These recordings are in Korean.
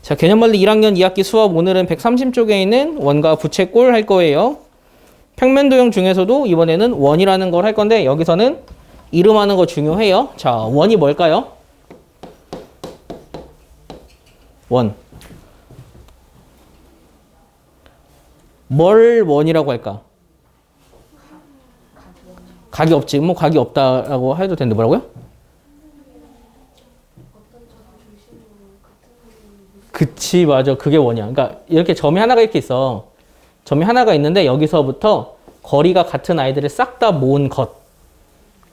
자, 개념원리 1학년 2학기 수업 오늘은 130쪽에 있는 원과 부채꼴 할 거예요. 평면도형 중에서도 이번에는 원이라는 걸 할 건데 여기서는 이름하는 거 중요해요. 자, 원이 뭘까요? 원. 뭘 원이라고 할까? 각이 없지. 뭐 각이 없다라고 해도 되는데 뭐라고요? 그치, 맞아. 그게 원이야. 그러니까 이렇게 점이 하나가 이렇게 있어. 점이 하나가 있는데 여기서부터 거리가 같은 아이들을 싹 다 모은 것.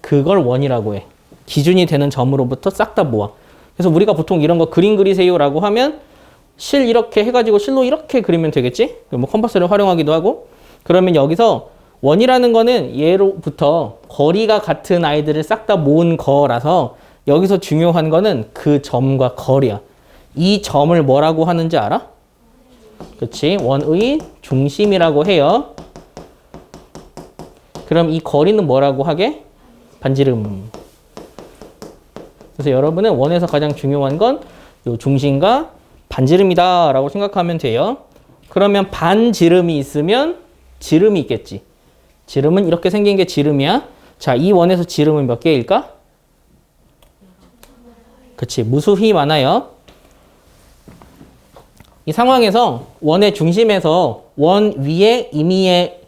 그걸 원이라고 해. 기준이 되는 점으로부터 싹 다 모아. 그래서 우리가 보통 이런 거 그림 그리세요라고 하면 실 이렇게 해가지고 실로 이렇게 그리면 되겠지? 뭐 컴파스를 활용하기도 하고. 그러면 여기서 원이라는 거는 얘로부터 거리가 같은 아이들을 싹 다 모은 거라서 여기서 중요한 거는 그 점과 거리야. 이 점을 뭐라고 하는지 알아? 그치? 원의 중심이라고 해요. 그럼 이 거리는 뭐라고 하게? 반지름. 그래서 여러분은 원에서 가장 중요한 건 이 중심과 반지름이다 라고 생각하면 돼요. 그러면 반지름이 있으면 지름이 있겠지. 지름은 이렇게 생긴 게 지름이야. 자, 이 원에서 지름은 몇 개일까? 그치, 무수히 많아요. 이 상황에서 원의 중심에서 원 위에 임의의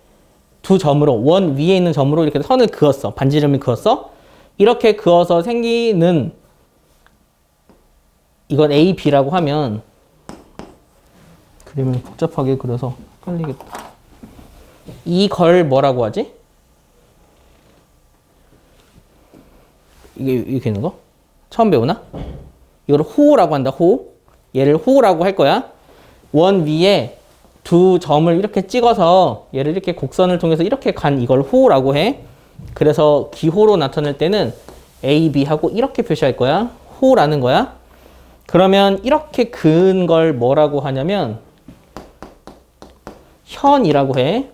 두 점으로, 원 위에 있는 점으로 이렇게 선을 그었어. 반지름을 그었어. 이렇게 그어서 생기는 이건 A, B라고 하면 그림을 복잡하게 그려서 헷갈리겠다. 이걸 뭐라고 하지? 이게 이렇게 있는 거? 처음 배우나? 이걸 호라고 한다. 호. 얘를 호라고 할 거야. 원 위에 두 점을 이렇게 찍어서 얘를 이렇게 곡선을 통해서 이렇게 간 이걸 호라고 해. 그래서 기호로 나타낼 때는 A, B 하고 이렇게 표시할 거야. 호라는 거야. 그러면 이렇게 그은 걸 뭐라고 하냐면 현이라고 해.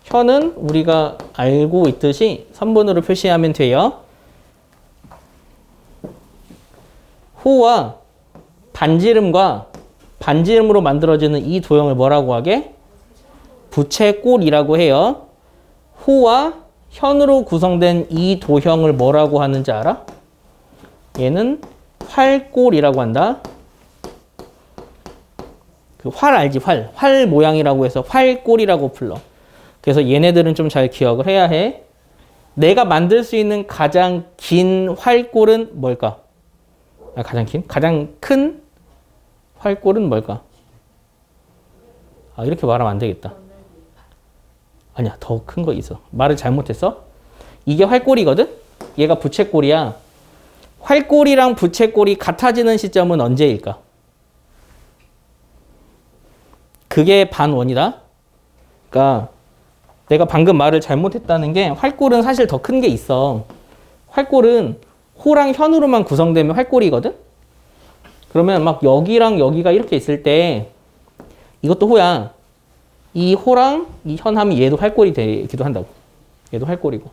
현은 우리가 알고 있듯이 선분으로 표시하면 돼요. 호와 반지름과 반지름으로 만들어지는 이 도형을 뭐라고 하게? 부채꼴이라고 해요. 호와 현으로 구성된 이 도형을 뭐라고 하는지 알아? 얘는 활꼴이라고 한다. 그 활 알지? 활. 활 모양이라고 해서 활꼴이라고 불러. 그래서 얘네들은 좀 잘 기억을 해야 해. 내가 만들 수 있는 가장 긴 활꼴은 뭘까? 가장 큰 활꼴은 뭘까? 아, 이렇게 말하면 안 되겠다. 아니야, 더 큰 거 있어. 말을 잘못했어. 이게 활꼴이거든? 얘가 부채꼴이야. 활꼴이랑 부채꼴이 같아지는 시점은 언제일까? 그게 반원이다. 그러니까 내가 방금 말을 잘못했다는 게 활꼴은 사실 더 큰 게 있어. 활꼴은 호랑 현으로만 구성되면 활꼴이거든? 그러면 막 여기랑 여기가 이렇게 있을 때 이것도 호야. 이 호랑 이 현하면 얘도 활꼴이 되기도 한다고. 얘도 활꼴이고.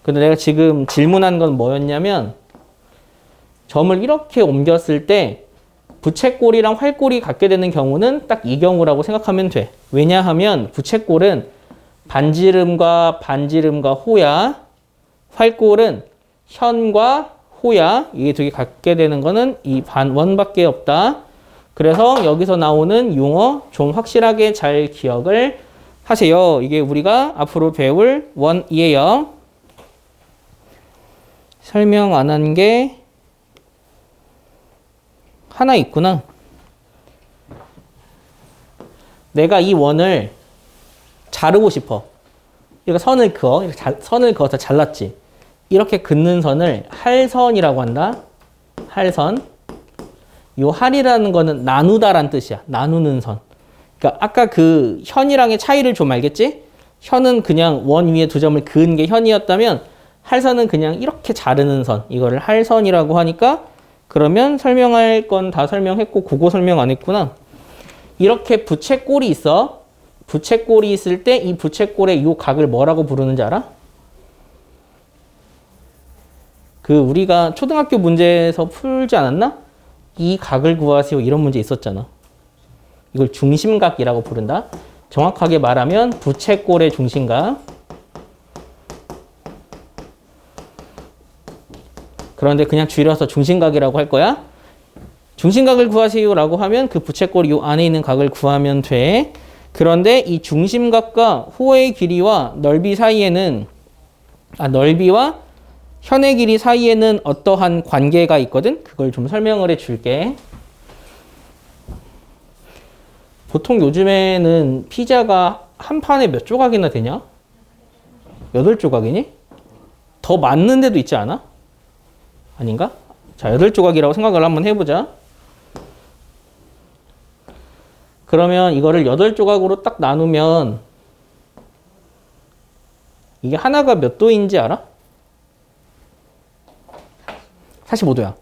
근데 내가 지금 질문한 건 뭐였냐면 점을 이렇게 옮겼을 때 부채꼴이랑 활꼴이 같게 되는 경우는 딱 이 경우라고 생각하면 돼. 왜냐하면 부채꼴은 반지름과 반지름과 호야. 활꼴은 현과 호야. 이게 두 개 같게 되는 거는 이 반원밖에 없다. 그래서 여기서 나오는 용어 좀 확실하게 잘 기억을 하세요. 이게 우리가 앞으로 배울 원이에요. 설명 안 한 게 하나 있구나. 내가 이 원을 자르고 싶어. 이거 선을 그어. 선을 그어서 잘랐지. 이렇게 긋는 선을 할선이라고 한다. 할선. 요 할이라는 거는 나누다란 뜻이야. 나누는 선. 그러니까 아까 그 현이랑의 차이를 좀 알겠지? 현은 그냥 원 위에 두 점을 그은 게 현이었다면 할선은 그냥 이렇게 자르는 선. 이거를 할선이라고 하니까 그러면 설명할 건 다 설명했고 그거 설명 안 했구나. 이렇게 부채꼴이 있어. 부채꼴이 있을 때 이 부채꼴의 이 각을 뭐라고 부르는지 알아? 그 우리가 초등학교 문제에서 풀지 않았나? 이 각을 구하세요. 이런 문제 있었잖아. 이걸 중심각이라고 부른다. 정확하게 말하면 부채꼴의 중심각. 그런데 그냥 줄여서 중심각이라고 할 거야. 중심각을 구하세요라고 하면 그 부채꼴 이 안에 있는 각을 구하면 돼. 그런데 이 중심각과 호의 길이와 넓이 사이에는 넓이와 현의 길이 사이에는 어떠한 관계가 있거든? 그걸 좀 설명을 해 줄게. 보통 요즘에는 피자가 한 판에 몇 조각이나 되냐? 8조각이니? 더 많은 데도 있지 않아? 아닌가? 자, 8조각이라고 생각을 한번 해보자. 그러면 이거를 8조각으로 딱 나누면 이게 하나가 몇 도인지 알아? 45도야.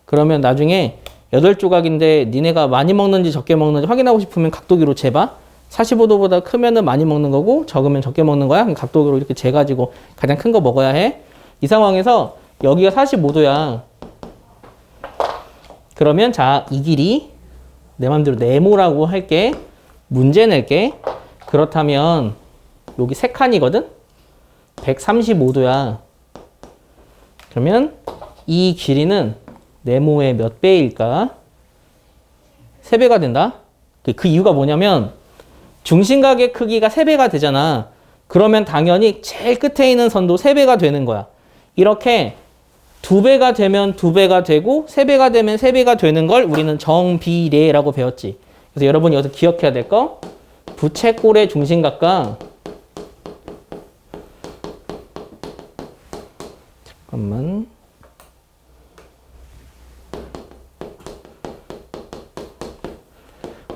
그러면 나중에 8조각인데 니네가 많이 먹는지 적게 먹는지 확인하고 싶으면 각도기로 재봐. 45도보다 크면은 많이 먹는 거고 적으면 적게 먹는 거야. 그럼 각도기로 이렇게 재가지고 가장 큰 거 먹어야 해. 이 상황에서 여기가 45도야. 그러면 자, 이 길이 내 맘대로 네모라고 할게. 문제 낼게. 그렇다면 여기 3칸이거든? 135도야. 그러면 이 길이는 네모의 몇 배일까? 3배가 된다. 그 이유가 뭐냐면 중심각의 크기가 3배가 되잖아. 그러면 당연히 제일 끝에 있는 선도 3배가 되는 거야. 이렇게 2배가 되면 2배가 되고 3배가 되면 3배가 되는 걸 우리는 정비례라고 배웠지. 그래서 여러분이 여기서 기억해야 될 거, 부채꼴의 중심각과 잠깐만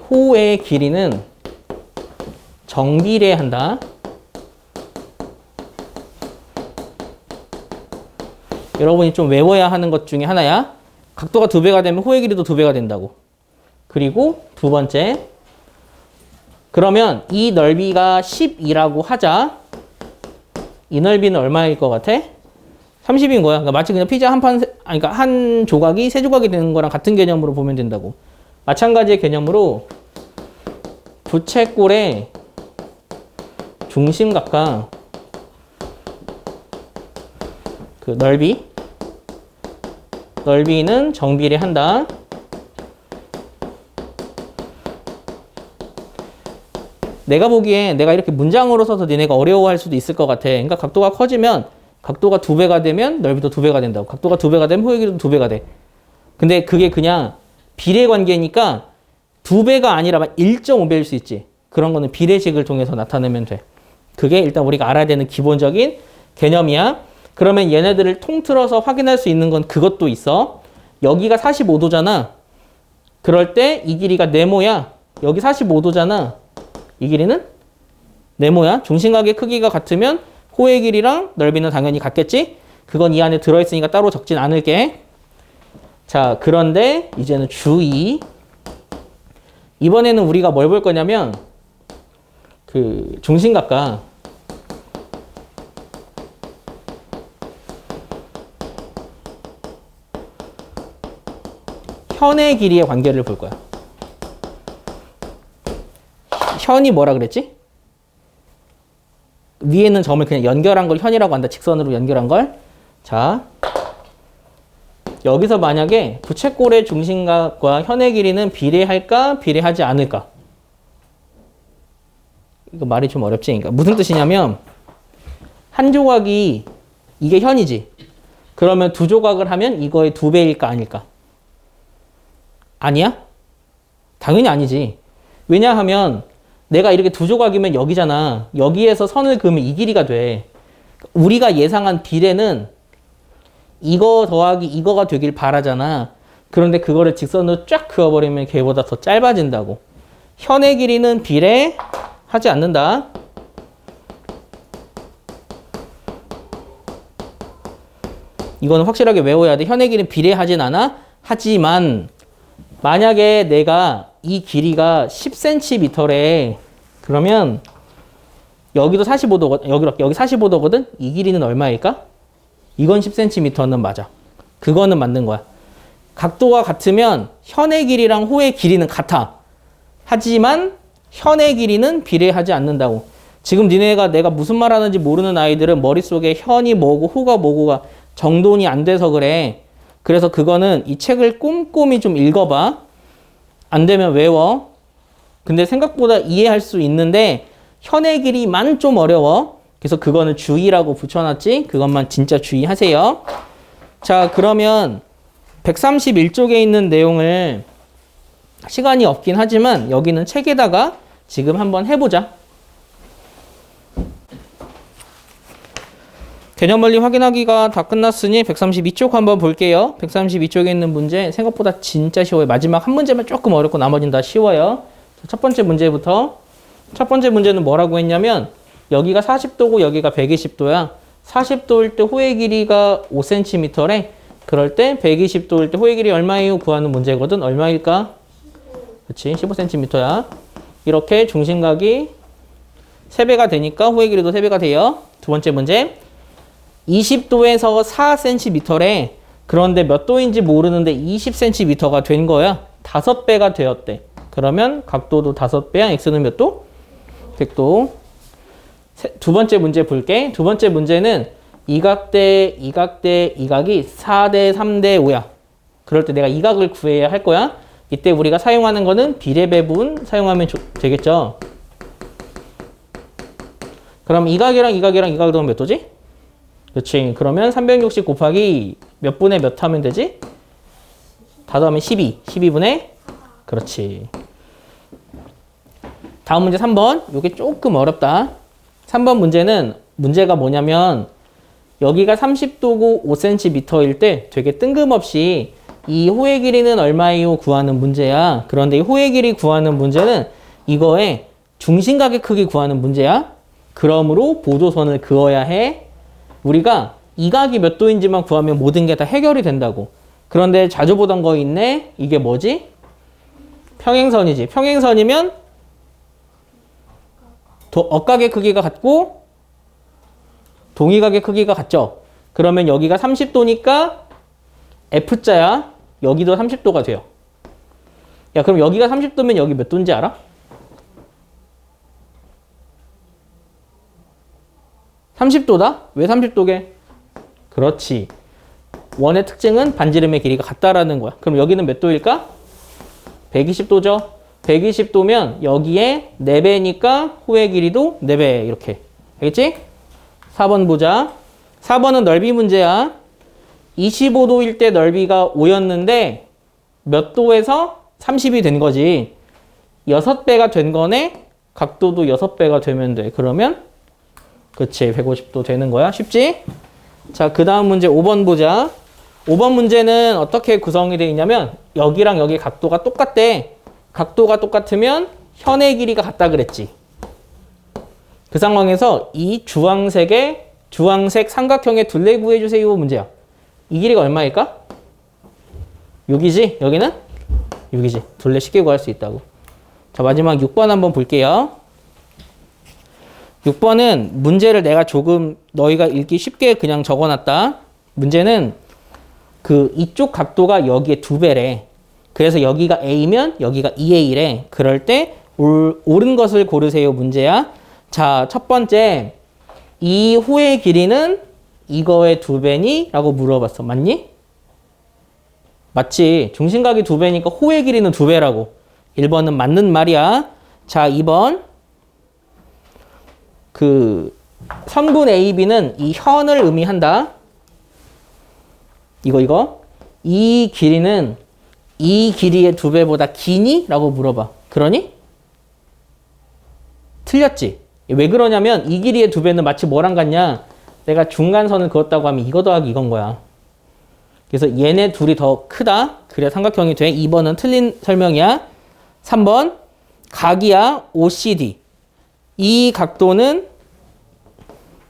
호의 길이는 정비례한다. 여러분이 좀 외워야 하는 것 중에 하나야. 각도가 2배가 되면 호의 길이도 2배가 된다고. 그리고 두 번째, 그러면 이 넓이가 10이라고 하자. 이 넓이는 얼마일 것 같아? 30인 거야. 그러니까 마치 그냥 피자 그러니까 한 조각이 3조각이 되는 거랑 같은 개념으로 보면 된다고. 마찬가지의 개념으로 부채꼴의 중심각과 그 넓이는 정비례한다. 내가 보기엔 내가 이렇게 문장으로 써서 니네가 어려워할 수도 있을 것 같아. 그러니까 각도가 커지면 각도가 2배가 되면 넓이도 2배가 된다고. 각도가 2배가 되면 호의 길이도 2배가 돼. 근데 그게 그냥 비례 관계니까 2배가 아니라 1.5배일 수 있지. 그런 거는 비례식을 통해서 나타내면 돼. 그게 일단 우리가 알아야 되는 기본적인 개념이야. 그러면 얘네들을 통틀어서 확인할 수 있는 건 그것도 있어. 여기가 45도잖아. 그럴 때 이 길이가 네모야. 여기 45도잖아. 이 길이는 네모야. 중심각의 크기가 같으면 호의 길이랑 넓이는 당연히 같겠지? 그건 이 안에 들어있으니까 따로 적진 않을게. 자, 그런데 이제는 주의. 이번에는 우리가 뭘 볼 거냐면 그 중심각과 현의 길이의 관계를 볼 거야. 현이 뭐라 그랬지? 위에는 점을 그냥 연결한 걸 현이라고 한다. 직선으로 연결한 걸. 자, 여기서 만약에 부채꼴의 중심각과 현의 길이는 비례할까? 비례하지 않을까? 이거 말이 좀 어렵지? 그러니까 무슨 뜻이냐면 한 조각이 이게 현이지. 그러면 2조각을 하면 이거의 2배일까? 아닐까? 아니야? 당연히 아니지. 왜냐하면 내가 이렇게 2조각이면 여기잖아. 여기에서 선을 그으면 이 길이가 돼. 우리가 예상한 비례는 이거 더하기 이거가 되길 바라잖아. 그런데 그거를 직선으로 쫙 그어버리면 걔보다 더 짧아진다고. 현의 길이는 비례하지 않는다. 이거는 확실하게 외워야 돼. 현의 길이는 비례하진 않아. 하지만 만약에 내가 이 길이가 10cm래. 그러면 여기도 45도, 여기 45도거든? 이 길이는 얼마일까? 이건 10cm는 맞아. 그거는 맞는 거야. 각도가 같으면 현의 길이랑 호의 길이는 같아. 하지만 현의 길이는 비례하지 않는다고. 지금 니네가 내가 무슨 말 하는지 모르는 아이들은 머릿속에 현이 뭐고 호가 뭐고가 정돈이 안 돼서 그래. 그래서 그거는 이 책을 꼼꼼히 좀 읽어봐. 안 되면 외워. 근데 생각보다 이해할 수 있는데 현의 길이만 좀 어려워. 그래서 그거는 주의라고 붙여놨지. 그것만 진짜 주의하세요. 자, 그러면 131쪽에 있는 내용을 시간이 없긴 하지만 여기는 책에다가 지금 한번 해보자. 개념원리 확인하기가 다 끝났으니 132쪽 한번 볼게요. 132쪽에 있는 문제 생각보다 진짜 쉬워요. 마지막 한 문제만 조금 어렵고 나머지는 다 쉬워요. 첫 번째 문제부터. 첫 번째 문제는 뭐라고 했냐면 여기가 40도고 여기가 120도야. 40도일 때 호의 길이가 5cm래. 그럴 때 120도일 때 호의 길이 얼마예요? 구하는 문제거든. 얼마일까? 그렇지. 15cm야. 이렇게 중심각이 3배가 되니까 호의 길이도 3배가 돼요. 두 번째 문제. 20도에서 4cm래. 그런데 몇 도인지 모르는데 20cm가 된 거야. 5배가 되었대. 그러면 각도도 5배야. x는 몇 도? 100도. 두 번째 문제 볼게. 두 번째 문제는 이각 대 이각 대 이각이 4대 3대 5야. 그럴 때 내가 이각을 구해야 할 거야. 이때 우리가 사용하는 거는 비례배분 사용하면 되겠죠. 그럼 이각이랑 이각이랑 이각을 더하면 몇 도지? 그렇지. 그러면 360 곱하기 몇 분의 몇 하면 되지? 다 더하면 12. 12분의 그렇지. 다음 문제 3번. 이게 조금 어렵다. 3번 문제는 문제가 뭐냐면 여기가 30도고 5cm일 때 되게 뜬금없이 이 호의 길이는 얼마예요? 구하는 문제야. 그런데 이 호의 길이 구하는 문제는 이거에 중심각의 크기 구하는 문제야. 그러므로 보조선을 그어야 해. 우리가 이각이 몇 도인지만 구하면 모든 게 다 해결이 된다고. 그런데 자주 보던 거 있네. 이게 뭐지? 평행선이지. 평행선이면 억각의 크기가 같고 동의각의 크기가 같죠. 그러면 여기가 30도니까 F자야. 여기도 30도가 돼요. 야, 그럼 여기가 30도면 여기 몇 도인지 알아? 30도다? 왜 30도게? 그렇지. 원의 특징은 반지름의 길이가 같다라는 거야. 그럼 여기는 몇 도일까? 120도죠. 120도면 여기에 4배니까 호의 길이도 4배 이렇게. 알겠지? 4번 보자. 4번은 넓이 문제야. 25도일 때 넓이가 5였는데 몇 도에서 30이 된 거지. 6배가 된 거네. 각도도 6배가 되면 돼. 그러면 그치 150도 되는 거야. 쉽지? 자, 그 다음 문제 5번 보자. 5번 문제는 어떻게 구성이 되어 있냐면 여기랑 여기 각도가 똑같대. 각도가 똑같으면 현의 길이가 같다 그랬지. 그 상황에서 이 주황색 삼각형의 둘레 구해주세요 문제야. 이 길이가 얼마일까? 6이지? 여기는? 6이지. 둘레 쉽게 구할 수 있다고. 자, 마지막 6번 한번 볼게요. 6번은 문제를 내가 조금 너희가 읽기 쉽게 그냥 적어놨다. 문제는 그 이쪽 각도가 여기에 2배래. 그래서 여기가 A면 여기가 2A래. 그럴 때 옳은 것을 고르세요 문제야. 자, 첫 번째. 이 호의 길이는 이거의 2배니? 라고 물어봤어. 맞니? 맞지. 중심각이 2배니까 호의 길이는 2배라고. 1번은 맞는 말이야. 자, 2번. 그 선분 AB는 이 현을 의미한다. 이거. 이 길이는 이 길이의 2배보다 기니? 라고 물어봐. 그러니? 틀렸지? 왜 그러냐면 이 길이의 2배는 마치 뭐랑 같냐? 내가 중간선을 그었다고 하면 이거 더하기 이건 거야. 그래서 얘네 둘이 더 크다. 그래야 삼각형이 돼. 2번은 틀린 설명이야. 3번 각이야. OCD. 이 각도는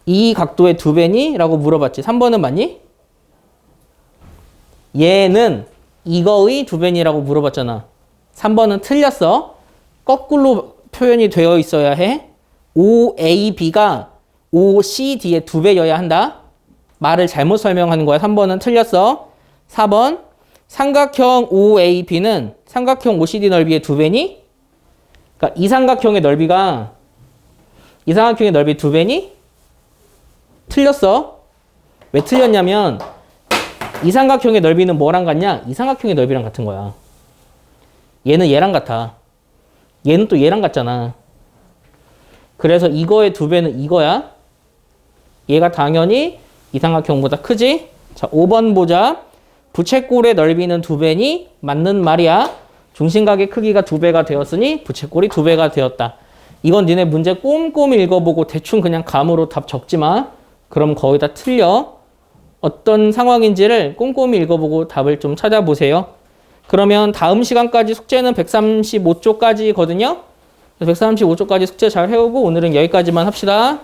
이 각도의 2배니? 라고 물어봤지. 3번은 맞니? 얘는 이거의 2배니라고 물어봤잖아. 3번은 틀렸어. 거꾸로 표현이 되어 있어야 해. OAB가 OCD의 2배여야 한다. 말을 잘못 설명하는 거야. 3번은 틀렸어. 4번 삼각형 OAB는 삼각형 OCD 넓이의 2배니? 그러니까 이 삼각형의 넓이가 이 삼각형의 넓이 2배니? 틀렸어. 왜 틀렸냐면 이 삼각형의 넓이는 뭐랑 같냐? 이 삼각형의 넓이랑 같은 거야. 얘는 얘랑 같아. 얘는 또 얘랑 같잖아. 그래서 이거의 2배는 이거야. 얘가 당연히 이 삼각형보다 크지? 자, 5번 보자. 부채꼴의 넓이는 2배니? 맞는 말이야. 중심각의 크기가 2배가 되었으니 부채꼴이 2배가 되었다. 이건 니네 문제 꼼꼼히 읽어보고 대충 그냥 감으로 답 적지 마. 그럼 거의 다 틀려. 어떤 상황인지를 꼼꼼히 읽어보고 답을 좀 찾아보세요. 그러면 다음 시간까지 숙제는 135쪽까지거든요. 135쪽까지 숙제 잘 해오고 오늘은 여기까지만 합시다.